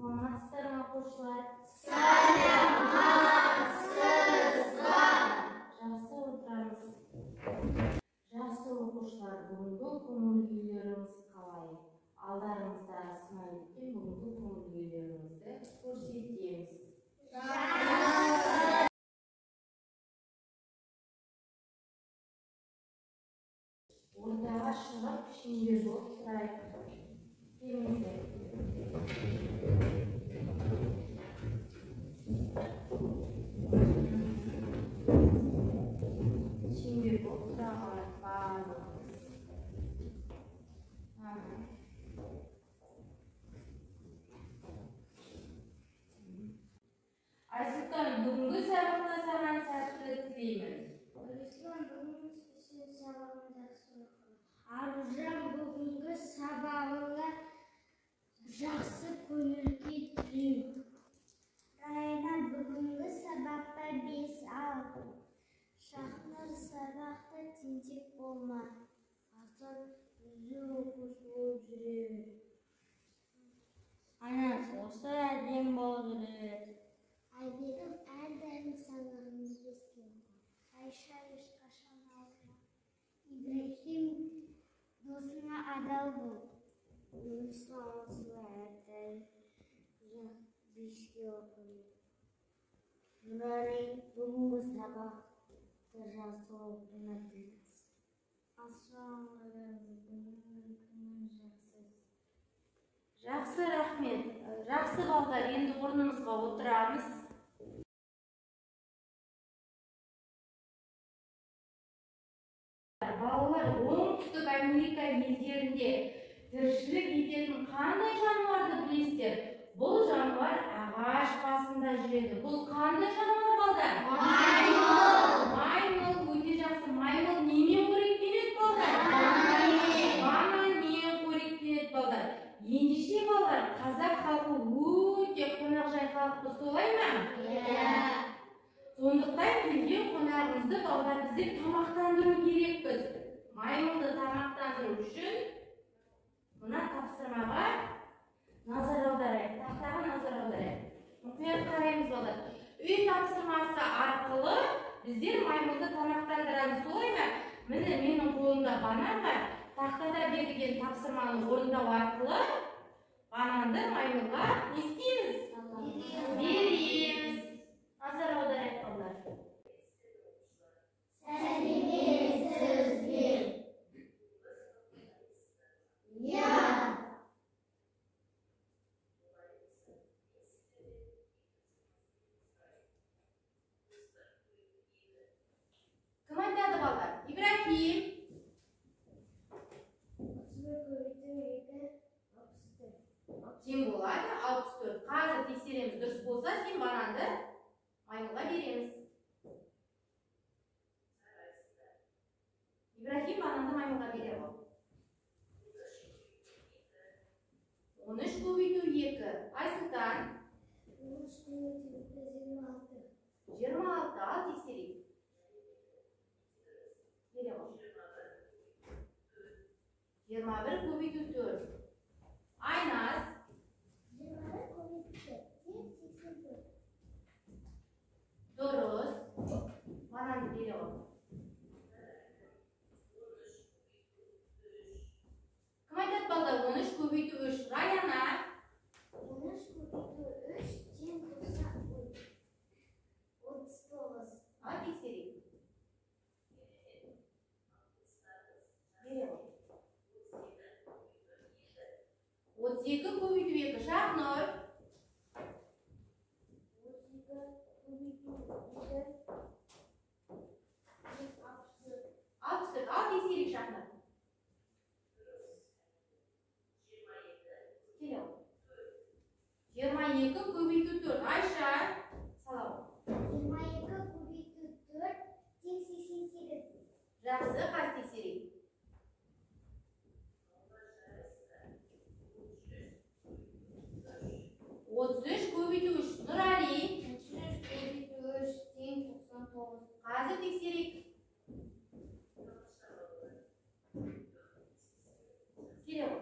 Саламатсыздарбы окуучулар? Саламатсыздар. Жакшы отурабыз. Жакшы окуучулар, бүгүнкү көңүл күүлөрүңүз калай? Алдарыңызда сынап өткөн бүгүнкү көңүл күүлөрүңүздү көрсөтөбүз. Ордага чыгып, кишиндер болуп турайык. Келиңиздер. Кишиндер болуп турагыла баардыгыбыз. Айсултан, бүгүнкү сабакта сага сәттүүлүк тилеймин. Аружан, бүгүнкү сабагың жакшы окуду. Аружан, бүгүнкү сабагыңа жакшы көңүл күй тилейм. Райна, бүгүнкү сабакта 5 алдым. Шахнар, сабакта тинчик болма. Асан үздүк окуучу болуп жүрө бер. Анан болсо адем болуп жүрө. Айберим, ар дайым сабагыңды эске ал. Айша ешкачан алма. Ибрахим, досуңа адал бол. Исламсыз ар дайым бишке окуй. Нурали, бүгүнкү сабакты жакшы окугуна тийиз. Ассалаумалейкум, бүгүнкү күнүңүз жакшы. Жакшы, рахмет. Жакшы балдар, энди орнубузга отурабыз. Балалар, Оңтүстүк Америка элдеринде тиричилик этетін кандай жануарды билесиздер? Бул жануар агач басында жүрөт. Бул кандай жануар балдар? Маймыл. Маймыл, өтө жакшы. Маймыл неме коректенет балдар? Бана не коректенет балдар? Ендеше балдар, казак халкы өтө конакжай халкы, солайбы? Сондықтан келген қонағымызды балдар бізде тамақтандыру керекпіз. Маймылды тамақтандыру үшін мына тапсырмаға назар аударайық. Тақтаға назар аударайық. Мұқият қараймыз балдар. Үй тапсырмасы арқылы біздер маймылды тамақтандырамыз, солай ма? Міне менің қолымда банан бар. Тақтада берілген тапсырманы орындау арқылы бананды маймылға не істейміз? Береміз. Назар аударайық балдар. Сәлеметсіздер. Я. Кім айтады балдар? Ибрахим. 34. Тең болады, 64. Қазір тексереміз, дұрыс болса, сен бананды маймылға береміз. Ибрахим бананды маймылға бере ол. 13 көбейту 2. Айсултан. 13 көбейту 26. 26. Ал тексерейік. Бере ол. 21 көбейту 4. Айназ. 21 көбейту 84. Дұрыс. Бананды бере ол. Кім айтады балдар? 13 көбейту 3. Раяна. 13 көбейту 3 тең болса 39. Ал тексерейік. Бере ол. 32 көбейту 2. Шахнур. 32 көбейту 2. 64. Ал тексерейік Шахнур. Келе ол. 22 көбейту 4. Айша. Салау. 22 көбейту 4 тең 88. Жақсы, қаз тексерейік. 33 көбейту 3. Нұрали. 33 көбейту 3 тең 99. Қазір тексерейік. Келе ол.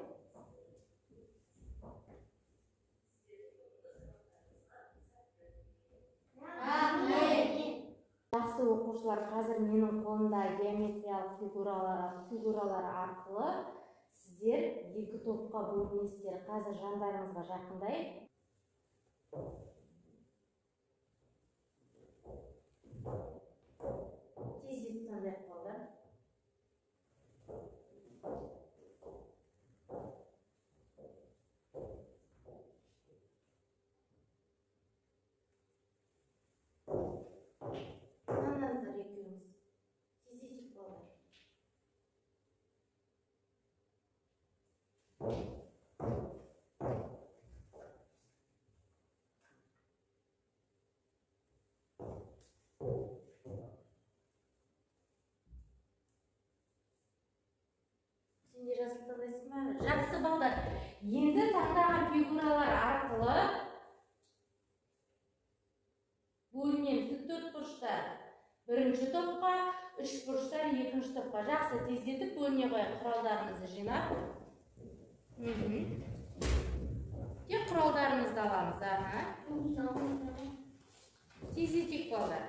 оқушылар, қазір менің қолымда геометриялық фигуралар арқылы сіздер екі топқа бөлінесіздер. Қазір жандарыңызға жақындай. Тездетіп қандай қалды? Мынаңыздар екеуіңіз. Тездетіп қалды. Сендер жазып таңдайсың ба? Жақсы балдар. Енді таңдаған фигуралар арқылы бөлінеміз. Төрт бұрыштар бірінші топқа, үш бұрыштар екінші топқа. Жақсы, тездетіп бөліне қояйық. Құралдарымызды жинап. Тек құралдарымызды аламыз. Тездетейік балдар.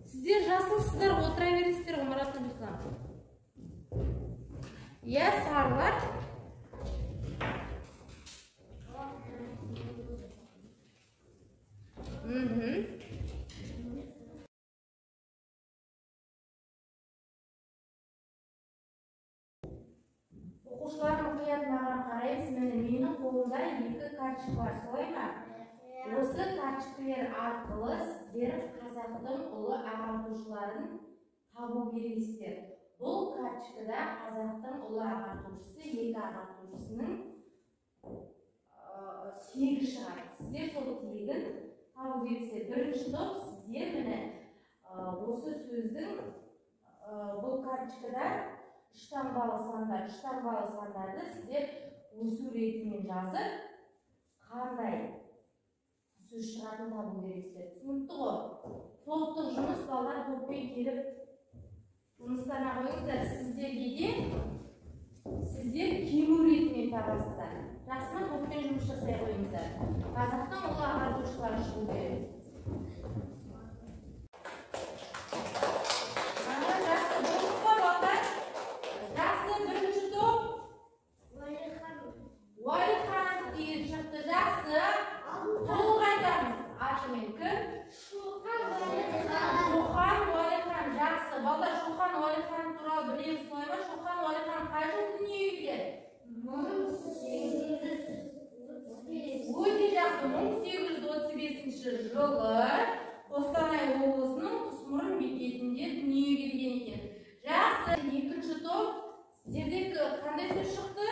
Сіздер жасылсыздар, отыра бересіздер, Марат Нұрислам. Иә, сарылар. Оқушылардың мұқиятына қараймыз. Менің қолымда екі карточка бар, солай ма? Осы карточкалар арқылы сіздер қазақтың ұлы ағартушыларын табу керексіздер. Бұл карточкада қазақтың ұлы ағартушысы, екі ағартушысының тегі шығады. Сіздер сол тегін табу керексіздер. Бірінші топ сіздер осы сөздің бұл карточкада үш таңбалы сандарды сіздер өсу ретімен жазып, қандай сөз шығатын табу керексіздер. Түсінікті ғой? Топтық жұмыс, балдар топпен келіп жұмыстана қойыңыздар. Сіздер кему ретімен табасыздар. Жақсы ма? Топпен жұмыс жасай қойыңыздар. Қазақтың ұлы ағартушылары шығу керек. Жылы Қостанай облысының Құсмұрын бекетінде дүниеге келген екен. Жақсы, екінші топ сіздерде қандай сөз шықты?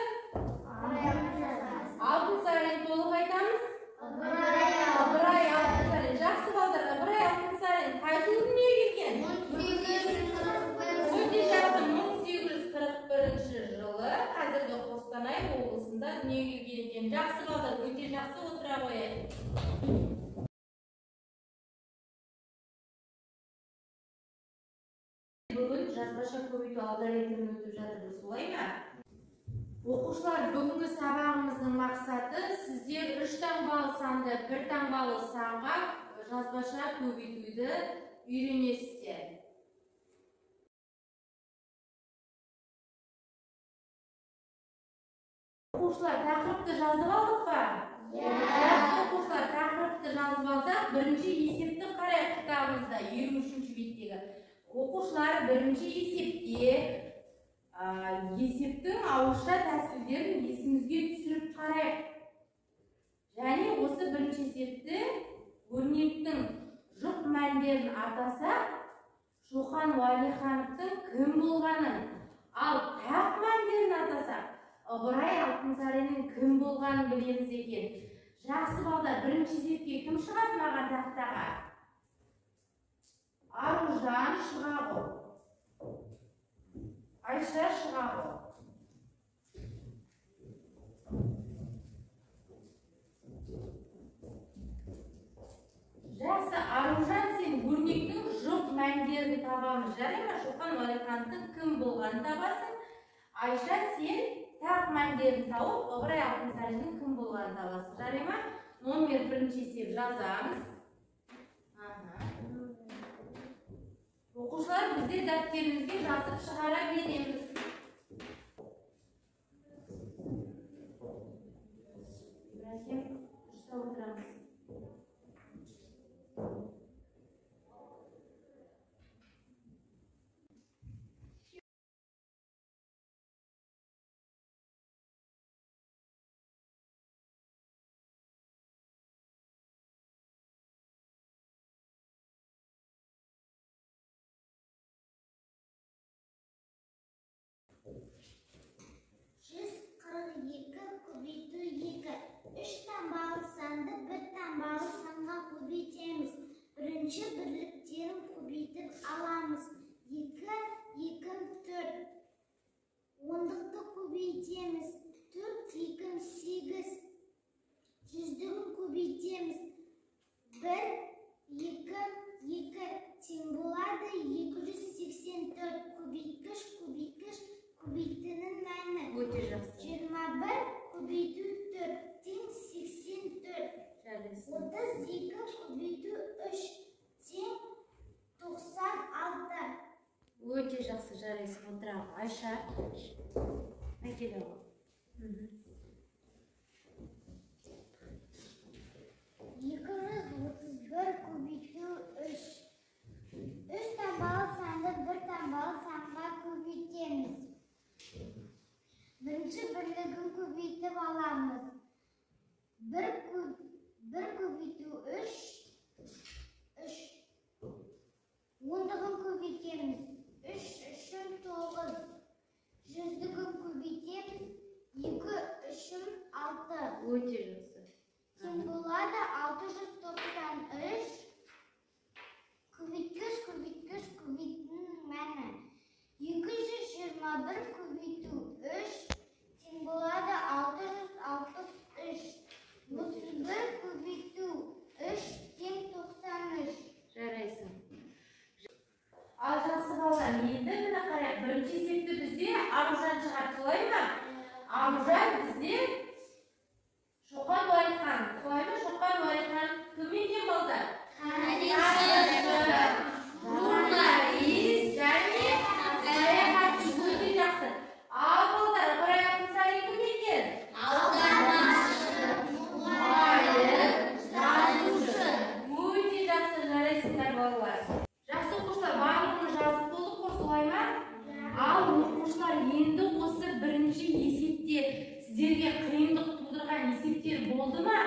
Алтынсарин, толық айтамыз? Ыбырай Алтынсарин. Жақсы балдар, Ыбырай Алтынсарин қай жылы дүниеге келген? 1841 жылы қазіргі Қостанай облысында дүниеге келген екен. Жақсы балдар, өте жақсы, отыра қояйық. Бүгін жазбаша көбейту алгоритмін өтіп жатырмыз, солай ма? Оқушылар, бүгінгі сабағымыздың мақсаты сіздер үш таңбалы санды бір таңбалы санға жазбаша көбейтуді үйренесіздер. Оқушылар, тақырыпты жазып алдық па? Оқушылар, тақырыпты жазып алдық. Бірінші есепті қарайық кітабымызда 23-ші беттегі. Оқушылар, бірінші есептің ауызша тәсілдерін есімізге түсіріп қарайық. Және осы бірінші есепті өрнектің жұп мәндерін атасақ, Шоқан Уәлихановтың кім болғанын, ал тақ мәндерін атасақ, Ыбырай Алтынсариннің кім болғанын білеміз екен. Жақсы балдар, бірінші есепке кім шығады маған тақтаға? Аружан Шығағұл, Айша Шығағұл. табамыз, жарайма? Шоқан Уәлихановтың кім болғанын табасың. Айша, сен тақ мәндерін тауып, Ыбырай Алтынсариннің кім болғанын табасың, жарайма? Номер бірінші есеп жазамыз. Оқушылар, бізде дәптерімізге жазып шығара береміз. Ибрахим, дұрыстап отырамыз. Көбейту 2. 3 таңбалы санды 1 таңбалы санға көбейтеміз. Бірінші бірліктерін көбейтіп аламыз. 2, 2, 4. Ондықты көбейтеміз. 4, 2, 8. Жүздігін көбейтеміз. 1, 2, 2. Тең болады 284. Көбейткіш, көбейтінің мәні. Өте жақсы. 21 көбейту 4 тең 84. 32 көбейту 3 тең 96. Өте жақсы, жарайсың, отырам. Айша, әкелі ол. 231 көбейту 3. 3 таңбалы санды 1 таңбалы санға көбейтеміз. Бірінші бірлігін көбейтіп аламыз. 1 көбейту 3. Ондығын көбейтеміз. 3, 3, 9. Жүздігін көбейтеміз. 2, 3, 6. Өте жақсы. Тең болады 693. Көбейткіш, көбейтінің мәні. 221 көбейту 3 тең болады 663. 31 көбейту 3 тең 93. Жарайсың. Ал жақсы балалар, енді мына қарайық. Бірінші есепті бізде Аружан шығар, солай ма? Аружан бізде Шоқан Уәлихан. Солай ма? Шоқан Уәлихан кім екен балдар? Журналист және саяхатшы. Өте жақсы. Ал балдар, Ыбырай Алтынсарин кім екен? Жазушы. Өте жақсы, жарайсыңдар балалар. Жақсы оқушылар, барлығын жазып болдық қой, солай ма? Ал оқушылар, енді осы бірінші есепте сіздерге қиындық тудырған есептер болды ма?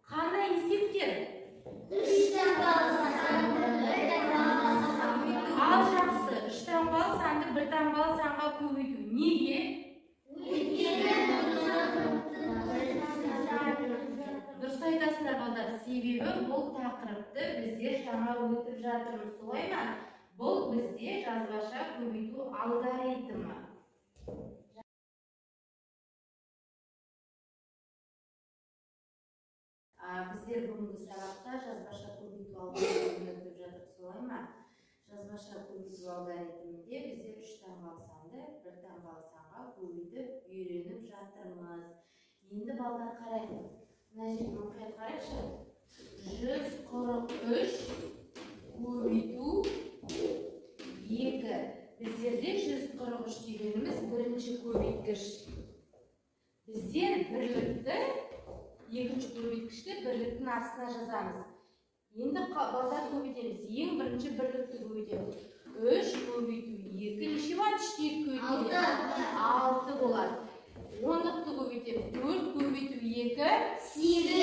Қандай есептер? 3 таңбалы санды 1 таңбалы санға көбейту. Ал жақсы, 3 таңбалы санды 1 таңбалы санға көбейту. Неге? Дұрыс айтасыңдар балдар, себебі бұл тақырыпты біздер жаңа өтіп жатырмыз, солай ма? Бұл бізде жазбаша көбейту алгоритмі. Біздер бүгінгі сабақта жазбаша көбейту алгоритмін өтіп жатыр, солай ма? Жазбаша көбейту алгоритмінде біздер 3 таңбалы санды 1 таңбалы санға көбейтіп үйреніп жатырмыз. Енді балдар қарайық. Мына жерге мұқият қарайықшы. 143 көбейту 2. Біздерде 143 дегеніміз бірінші көбейткіш. Біздер бірлікті екінші көбейткішті бірліктің астына жазамыз. Енді балдар көбейтеміз. Ең бірінші бірлікті көбейтеміз. 3 көбейту 2. Неше бар? 3-те 2 көбейтеміз. 6 болады. Ондықты көбейтеміз. 4 көбейту 2. 8.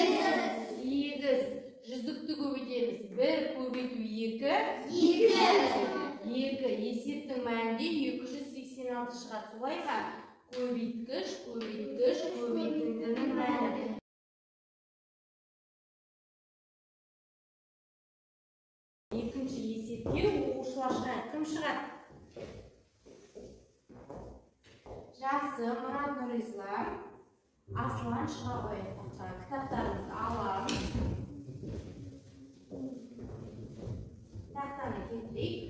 Жүздікті көбейтеміз. 1 көбейту 2. 2. Есептің мәнінде 286 шығады. Солай ма? Көбейткіш, көбейтіндінің мәні. Екінші есепке оқушылар шығады. Кім шығады? Жақсы, Мұрат Нұрислам, Аслан шыға қояйық. Кітаптарымызды аламыз. taxtani keltirik.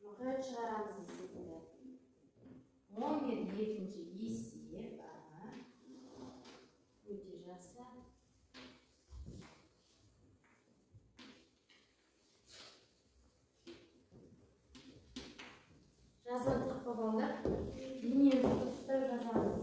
Muhim chiqaramiz sizga. 11-7 yesib, o'ta yaxshi. Yazıldık babalar. Dinleyimizi ister yazarız.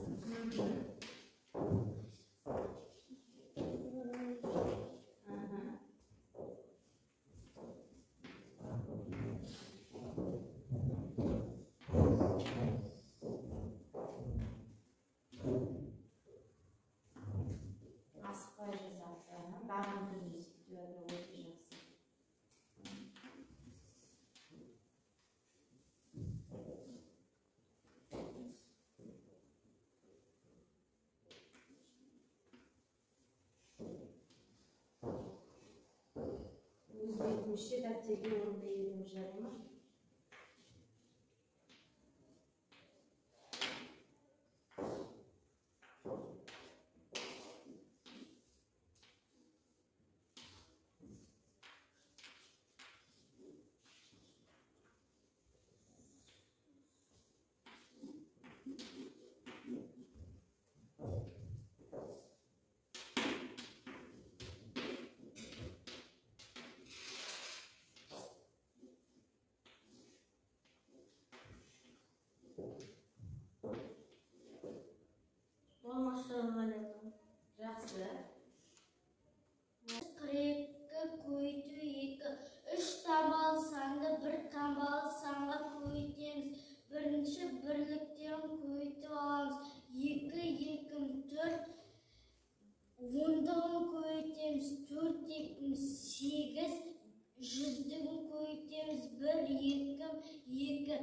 Asıqay yazarız. Bağın dönüz videoda o'tacaqsın. O'zbekmişi daptagi o'rinda yurishadimi? Assalamualaikum. Yaxshi. 42 ko'ydi 2. 3 tambal sanda 1 tambal sanga ko'ydimiz. Birinchi birlikdan ko'ydi olamiz. 2 2 4 10dan ko'ydimiz. 4 2 8 100dan ko'ydimiz. 1 2 2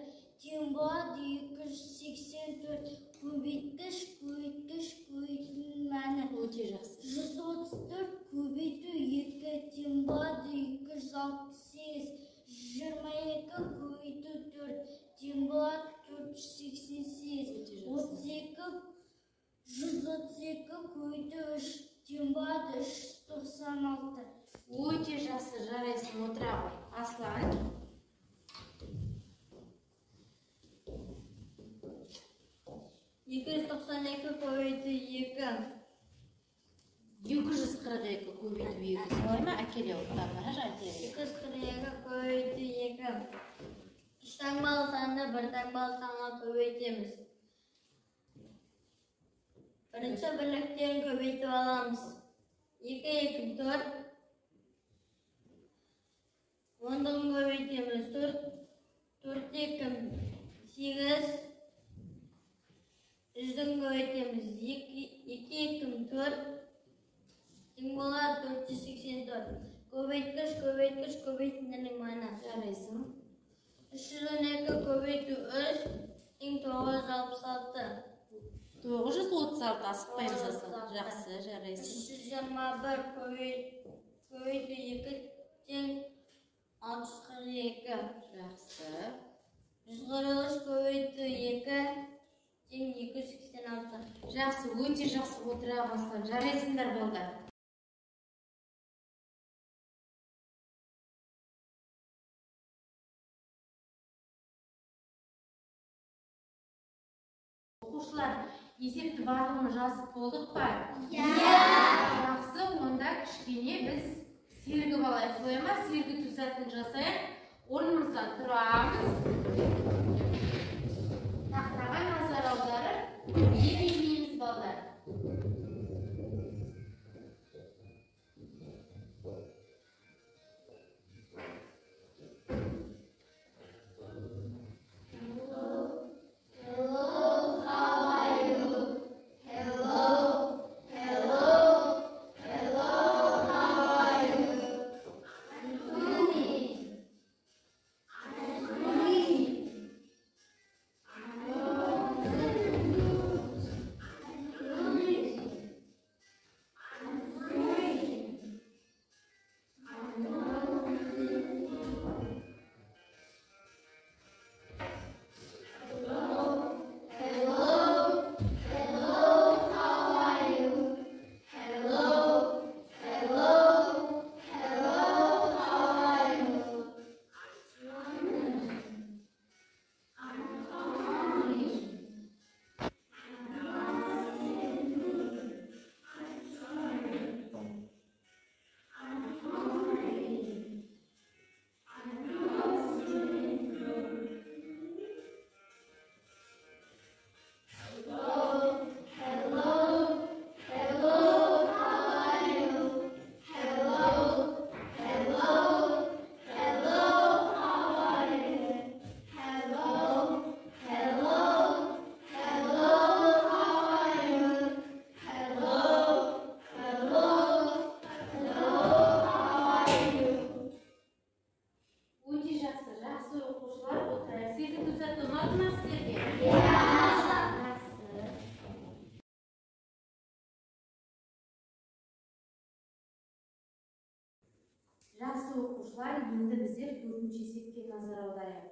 Timbad 284 ko'beytgich ko'yilmani O'ta yaxshi. 134 ko'beytu 2 timbad 268 22 ko'ytu 4 timbad 488 32 132 ko'ytu 3 timbad 396 O'ta yaxshi, jaraysin, o'tira qo'y. Aslan. Yedi yüz doksan iki ko'beytu 2 242 ko'beytib 2. Nima akelyapti? Har aytaylik. 242 ko'beytu 2 3 tambal sanda 1 tambal sanga ko'beytimiz. Birinchi birlikdan ko'beytib olamiz. 2 2 4 10dan ko'beytimiz. 4 2 8 100dan ko'beytimiz. 2 2 4 Timbolar 484. Ko'beytgich ko'beytning ma'na. Jaraysin. 312 ko'beytu 3 966. 936 asıqaymiz aslan. Yaxshi, jaraysin. 321 ko'beytu 2 teng 642. Yaxshi. 143 ko'beytu 2 teng 286. Yaxshi, o'ta yaxshi o'tira aslan. Jaraysinlar bolalar. O'quvchilar, esepni barlig'ini yozib bo'ldikmi? Yaxshi, unda kichkina biz sergi olaylik. Emas, sergi tuzatini jasaylik. O'rnimizdan turamiz. Taxtaga nazar audarib, yeymiz bolalar. оқушылар, енді біздер 4-ші есепке назар аударайық.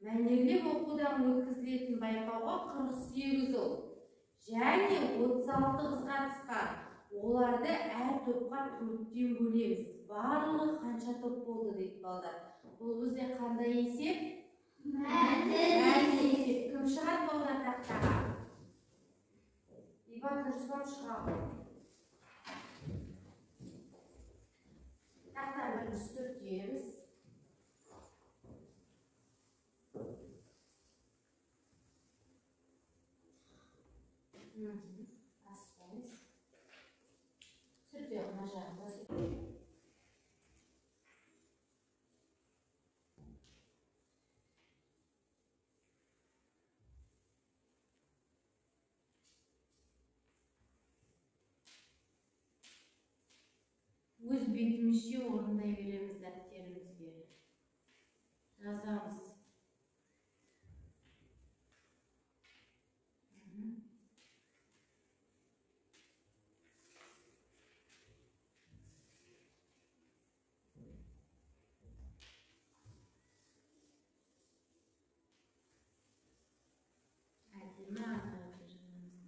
Мәнерлеп оқудан өткізілетін байқауға 48 ұл және 36 қыз қатысқан. Оларды әр топқа 4-тен бөлеміз. Барлығы қанша топ болды дейді балдар. Бұл бізде қандай есеп? Мәнді есеп. Кім шығады балдар тақтаға? Ибат Нұрислам шығады. Тақтаны бірінші түртеміз. Аспаймыз. Сүртеу қына жағында сүртеу. Өз бетімізше орындай береміз дәптерімізге. Жазамыз. Әдемі ағайды жанымыз.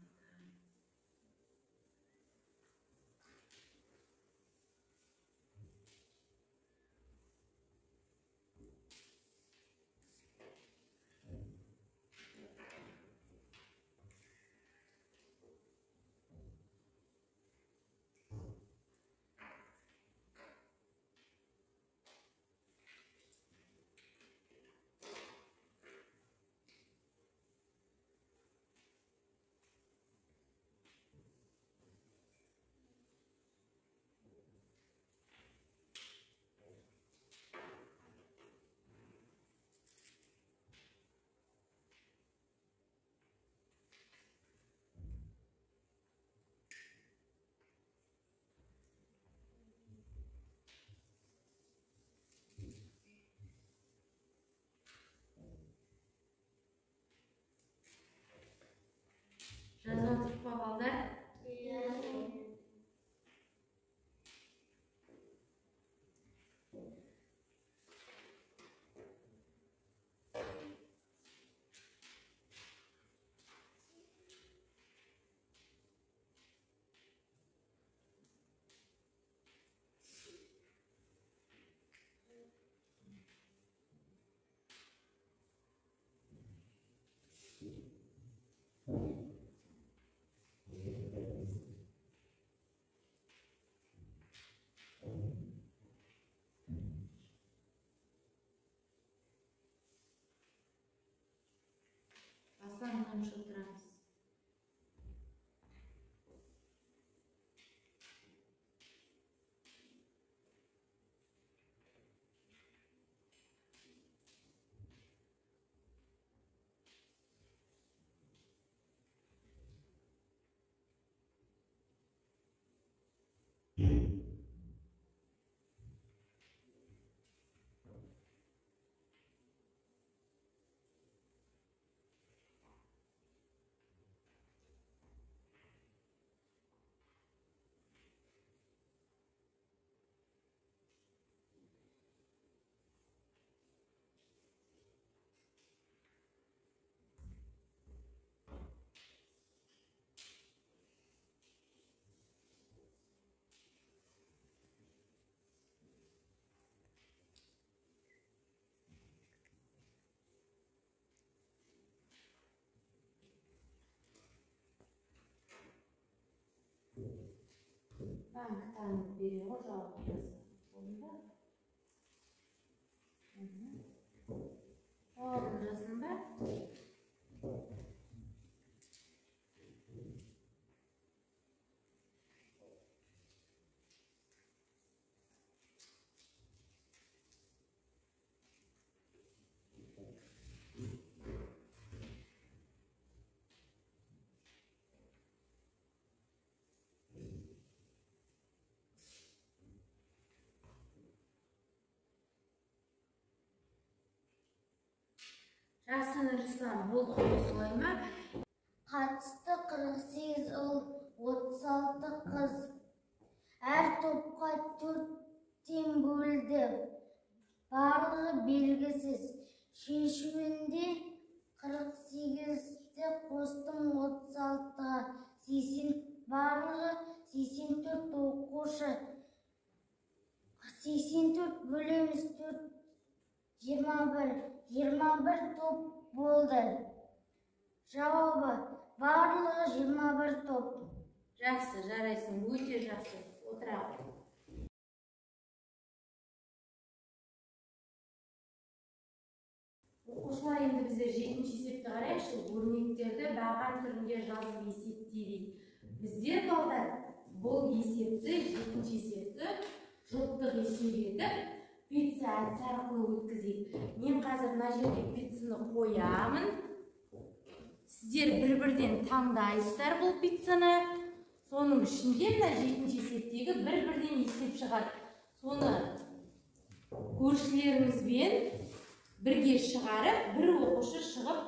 Жазатық па балдар? Бастан қамшы отырамыз. Ben kıtanlık veriyor, cevap yazın. Onda. Oğlum yazın ben. Жасын Рүстам, болды осылай ма? Қатысты 48 ұл, 36 қыз. Әр топқа 4 тең бөлді. Барлығы белгісіз. Шешуінде 48-ті қостым 36-ға. Барлығы 84 оқушы. 84 бөлеміз 4, 21 топ болды. Жауабы барлығы 21 топ. Жақсы, жарайсың, өте жақсы. Отыра қой. Оқушылар, енді біздер 7-ші есепті қарайықшы. Өрнектерді баған түрінде жазып есептейік. Біздер балдар бұл есепті, 7-ші есепті жұптық есеп етіп, пицца әдісі арқылы өткізейік. Мен қазір мына жерге пиццаны қоямын. Сіздер бір-бірден таңдайсыздар бұл пиццаны. Соның ішінде мына 7-ші есептегі бір-бірден есеп шығады. Соны көршілеріңізбен бірге шығарып, бір оқушы шығып,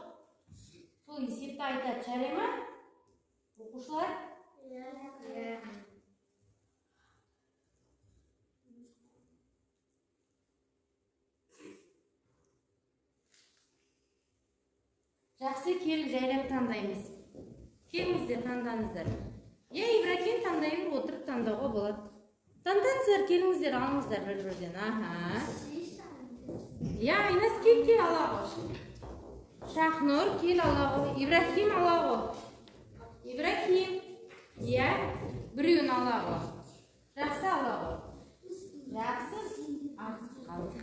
сол есепті айтады. Жарай ма? Оқушылар? Жақсы, келіп жайлап таңдаймыз. Келіңіздер, таңдаңыздар. Ибрахим таңдайын отырып таңдауға болады. Таңдаңыздар, келіңіздер, алыңыздар бір-бірден. Айнас, кел алағы. Шахнұр, кел алағы. Ибрахим алағы. Ибрахим. Біреуін алағы. Жақсы алағы. Жақсы. Артық қалды.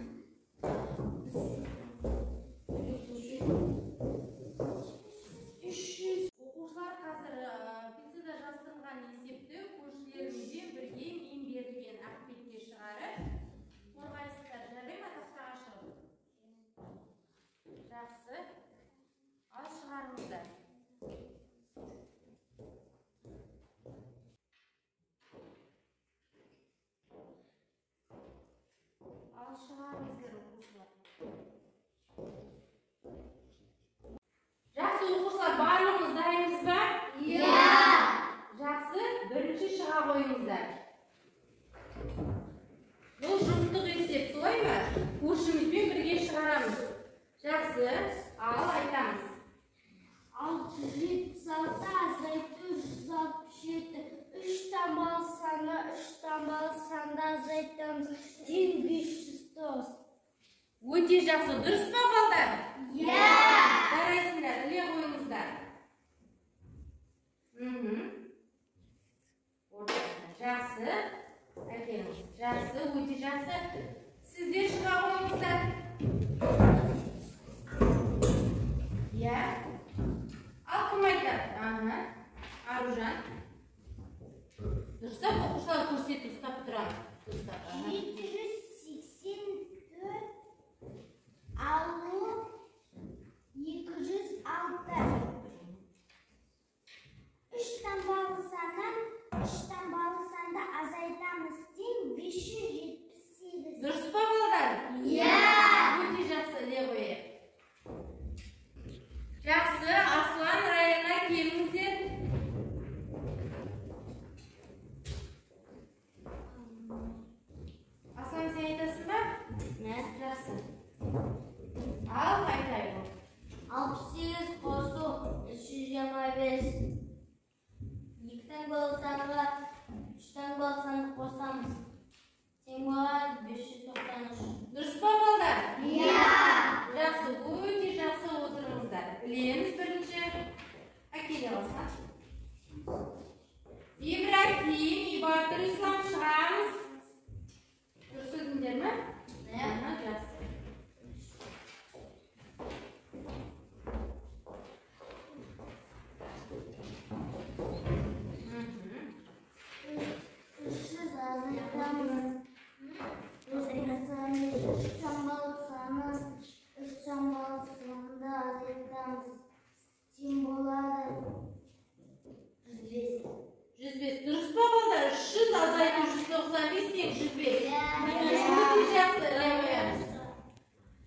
Оқушылар қазір пиццада жаздырған есепті көршілерімізбен бірге мен берілген ақбетке шығарып қорғайсыздар. Жарай ма тақтаға шығып? Жақсы. Ал шығарыңыздар. Ал шығарыңыздар оқушылар. Жақсы, оқушылар, барлығымыз дайынбыз ба? Жақсы, бірінші шыға қойыңыздар. Бұл жұптық есеп, солай ма? Көршімізбен бірге шығарамыз. Жақсы, ал айтамыз. 676 азайту 167. 3 таңбалы саны, 3 таңбалы санды азайтамыз. Тең 509. Өте жақсы, дұрыс па балдар? Жарайсыңдар, іле қойыңыздар. Жақсы. Әкеліңіз. Жақсы, өте жақсы. Сіздер шыға қойыңыздар. Ал кім айтады? Аружан. Дұрыстап, оқушылар көрсетіп ұстап тұрамыз. 784 алу 206. 3 таңбалы санды азайтамыз. Тең 578. Дұрыс па балдар? Өте жақсы, іле қойып. Жақсы, Аслан, Райана, келіңіздер. Аслан, сен айтасың ба? Жақсы. Ал, айтайын. 68 қосу 325. 2 таңбалы санға 3 таңбалы санды қосамыз. Тең болады 593. Дұрыс па балдар? Жақсы, өте жақсы отырыңыздар. Білеміз бірінші. Әкеле алса. Ибрахим, Ибатыр, Ислам шығамыз. Дұрыс өтіндер ме? Жақсы. Дұрыс па балдар? 300 азайту 195 тең 105. Өте жақсы, іле қоямыз.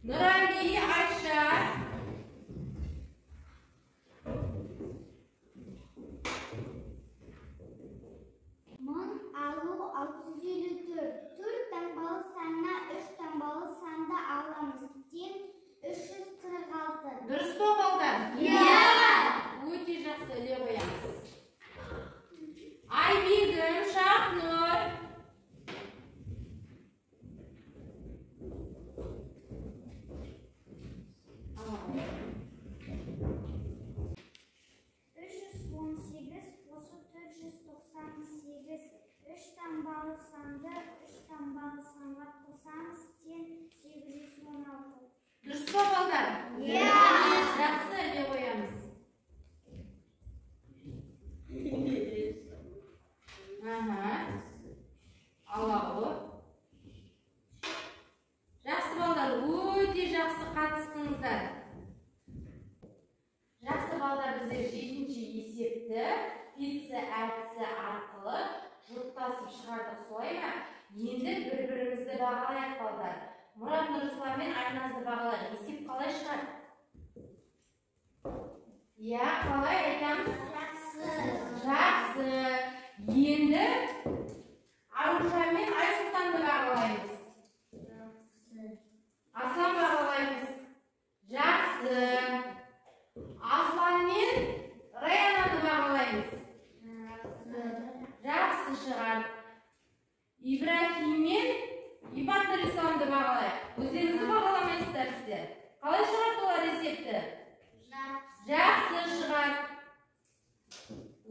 Нұрали, Айша. Мың алу 654. 4 таңбалы қосамыз тең 816. Дұрыс па балдар? Иә. Жақсы, не қоямыз? Аллаху. Жақсы балдар, өте жақсы қатыстыңыздар. Жақсы балдар, біздер 7-ші есепті пицца әдісі арқылы жұптасып шығардық, солай ма? Енді бір-бірімізді бағалайық балдар. Мұрат Нұрислам мен Айназды бағалайық. Есеп қалай шығар? Иә, қалай айтамыз? Жақсы. Енді Аружан мен Айсұлтанды бағалаймыз. Аслан бағалаймыз. Жақсы. Аслан мен Раянаны бағалаймыз. Жақсы шығар. Ибрахим мен Ибат Нұрисламды бағалайық. Өздеріңізді бағаламайсыздар сіздер. Қалай шығарды олар есепті? Жақсы шығар.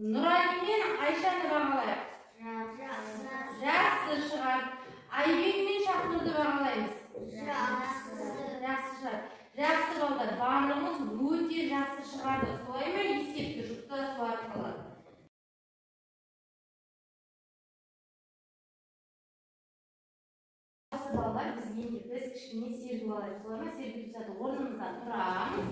Нұрали мен Айшаны бағалайық. Жақсы шығар. Айбек мен Шахнұрды бағалаймыз. Жақсы шығар. Жақсы балдар, барлығымыз өте жақсы шығарды. Солай ма есепті жұптасу арқылы? Жақсы балдар, біз кішкене сергіп алайық. Солай ма? Сергіп түседі. Орнымыздан тұрамыз.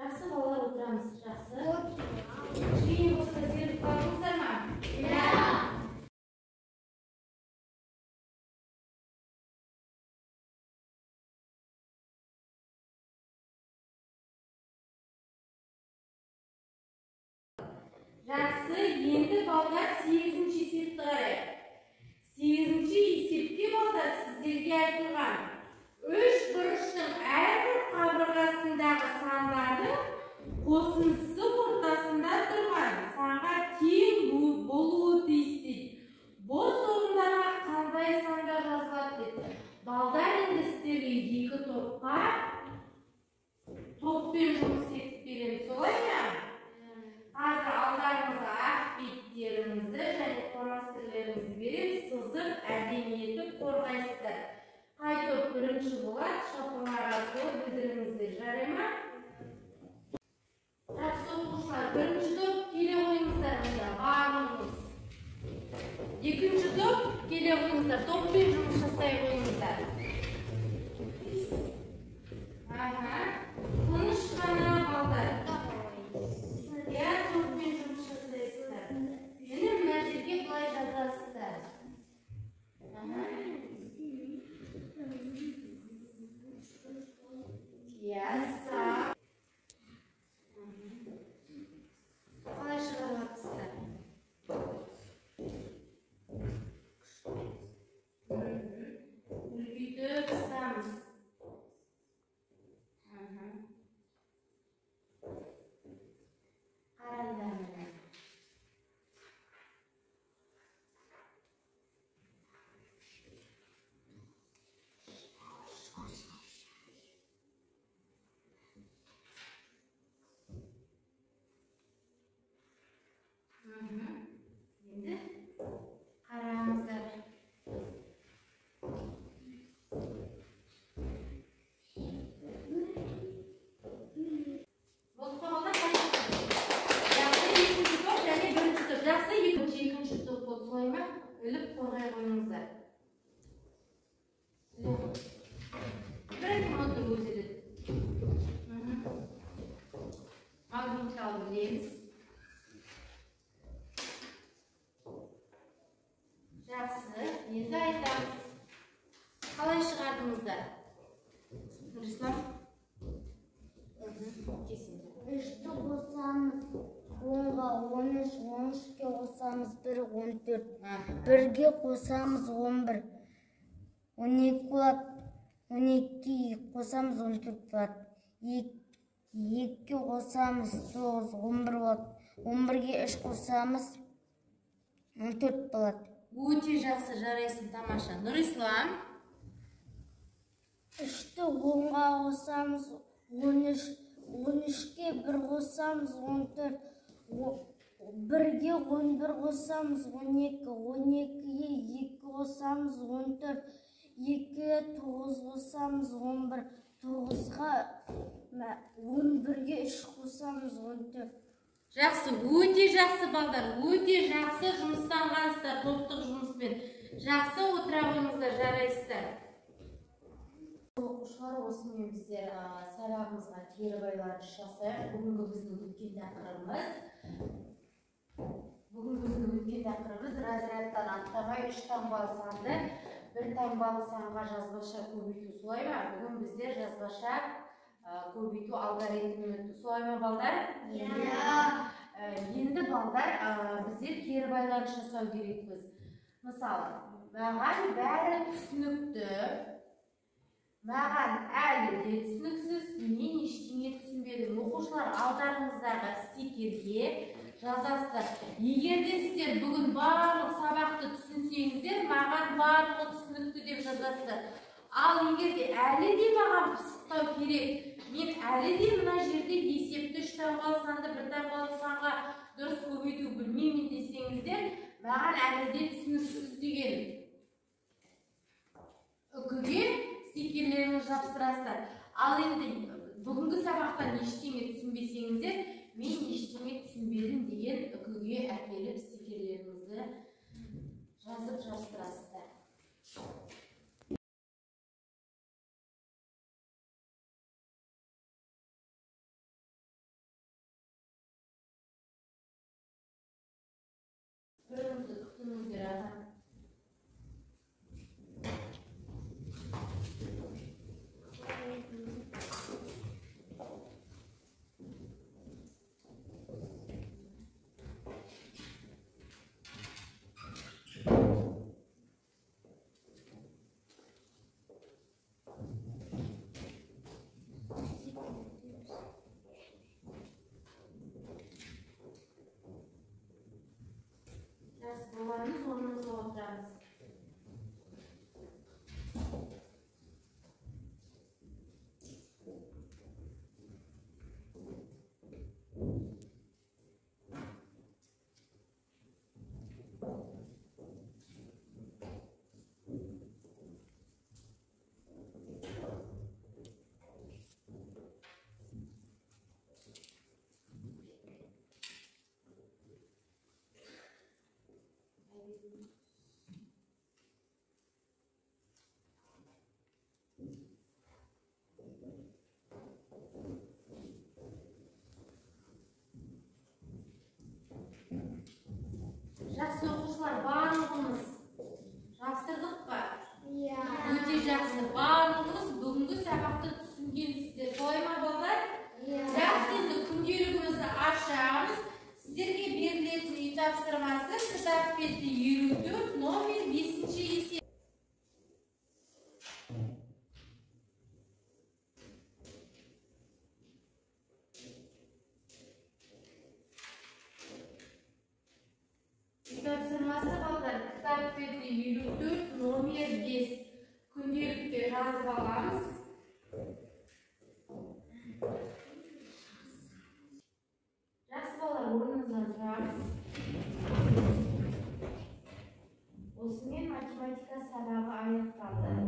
Жақсы балалар, отырамыз. Жақсы. Кішкене болса да сергіп қалдыңыздар ма? Иә. Жақсы, енді балдар 8-ші есепті қарайық. 8-ші есепте балдар сіздерге айтылған 3 бұрыштың әрбір қабырғасындағы сандардың қосындысы ортасында тұрған санға тең болуы тиіс дейді. Бос орындарға қандай сандар жазылады дейді. Балдар енді сіздерге 2 топпен жұмыс етіп береміз, солай ма? Қазір алдарыңызға ақ беттеріңізді және фломастерлеріңізді береміз, сызып әдемі етіп қорғайсыздар. Қай топ бірінші болады, шапалақ арқылы білдіріңіздер, жарай ма? Жақсы оқушылар, бірінші топ келе қойыңыздар мында, барлығыңыз. Екінші топ келе қойыңыздар, топпен жұмыс жасай қойыңыздар. Тыныш қана балдар. Иә, топпен жұмыс жасайсыздар. Міне мына жерге былай жазасыздар. Яса. Қалай шығармақсыздар? Bırakın otur gözleri. Magnetikal bilemiz. Жақсы. Енді айтамыз. Қалай шығардыңыздар? Нұрислам? Кесіңдер. 3'tü қосамыз 10'ға 13, 13'ке қосамыз 1, 14. 1'ге қосамыз 11. 12 болады. 12'ге қосамыз 14 болады. 2'ге қосамыз 9, 11 болады. 11'ге 3 қосамыз 14 болады. Өте жақсы, жарайсың, тамаша. Нұрислам? 3'tü 10'ға қосамыз 13, 13'ке 1 қосамыз 14. 1'ге 11 қосамыз 12, 12'ге 2 қосамыз 14, 2'ге 9 қосамыз 11, 9'ға 11'ге 3 қосамыз 14. Жақсы, өте жақсы балдар, өте жақсы жұмыстанғансыздар топтық жұмыспен. Жақсы отыра қойыңыздар, жарайсыздар. Оқушылар, осымен біздер сабағымызға кері байланыс жасайық. Бүгінгі біздің өткен тақырыбымыз разрядтан аттамай 3 таңбалы санды 1 таңбалы санға жазбаша көбейту, солай ма? Бүгін біздер жазбаша көбейту алгоритмін өтті, солай ма балдар? Енді балдар біздер кері байланыс жасау керекпіз. Мысалы, маған бәрі түсінікті, маған әлі де түсініксіз, мен ештеңе түсінбедім. Оқушылар, алдарыңыздағы стикерге жазасыздар. Егер де сіздер бүгін барлық сабақты түсінсеңіздер, маған барлығы түсінікті деп жазасыздар. Ал егер де әлі де маған пысықтау керек, мен әлі де мына жерде есепті 3 таңбалы санды 1 таңбалы санға дұрыс көбейту білмеймін десеңіздер, маған әлі де түсініксіз деген үкіге стикерлеріңіз жапсырасыздар. Ал енді бүгінгі сабақтан ештеңе түсінбесеңіздер, мен ештеңе түсінбедім деген үкіге әкеліп стикерлеріңізді жазып жапсырасыздар. Біріңізді күтіңіздер ата. Боларымыз, орнымызға отырамыз. Жақсы оқушылар, барлығымыз жапсырдық па? Өте жақсы, барлығымыз бүгінгі сабақты түсінгенсіздер, солай ма балдар? Жақсы, енді күнделігімізді ашамыз. Сіздерге берілетін үй тапсырмасы кітап беті 54, номер 5-ші есеп. Тапсырмасы балдар, кітап беті 54, номер 5. Күнделікте жазып аламыз. Жақсы балдар, орныңыздан тұрыңыз. Осымен математика сабағы аяқталды.